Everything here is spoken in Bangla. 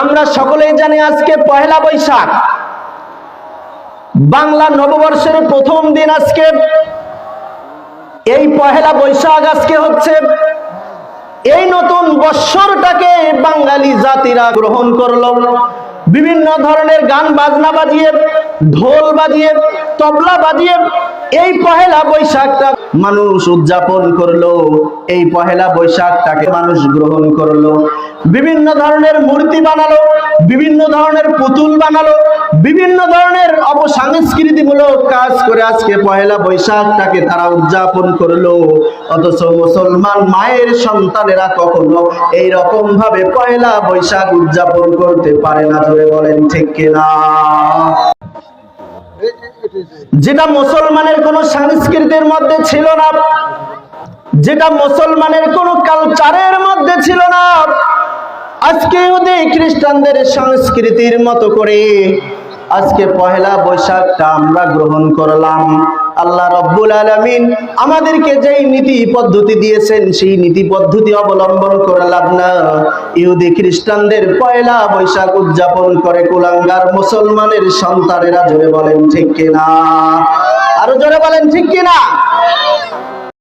আমরা সকলেই জানি আজকে পহেলা বৈশাখ, বাংলা নববর্ষের প্রথম দিন। আজকে এই পহেলা বৈশাখ আজকে হচ্ছে এই নতুন বৎসরটাকে বাঙালি জাতিরা গ্রহণ করলো। বিভিন্ন ধরনের গান বাজনা বাজিয়ে, ঢোল বাজিয়ে, তবলা বাজিয়ে এই পহেলা বৈশাখটা মানুষ উদযাপন করলো। এই পহেলা বৈশাখটাকে মানুষ গ্রহণ করলো। বিভিন্ন ধরনের মূর্তি বানালো, বিভিন্ন ধরনের পুতুল বানালো, বিভিন্ন ধরনের অপসংস্কৃতিমূলক কাজ করে আজকে পহেলা বৈশাখটাকে তারা উদযাপন করলো। অথচ মুসলমান মায়ের সন্তানেরা কখনো এইরকম ভাবে পহেলা বৈশাখ উদযাপন করতে পারে না। জোরে বলেন ঠিক কিনা? যেটা মুসলমানের কোন সংস্কৃতির মধ্যে ছিল না, যেটা মুসলমানের কোন কালচারের মধ্যে ছিল না, আজকে ইহুদি খ্রিস্টানদের সংস্কৃতির মতো করে আজকে পহেলা বৈশাখটা আমরা গ্রহণ করলাম। আল্লাহ রাব্বুল আলামিন আমাদেরকে যেই নীতি পদ্ধতি দিয়েছেন সেই নীতি পদ্ধতি অবলম্বন করে লাভ না। ইহুদি খ্রিস্টানদের পয়লা বৈশাখ উদযাপন করে কুলাঙ্গার মুসলমানের সন্তানেরা। জোরে বলেন ঠিক কিনা? আরো জোরে বলেন ঠিক কিনা?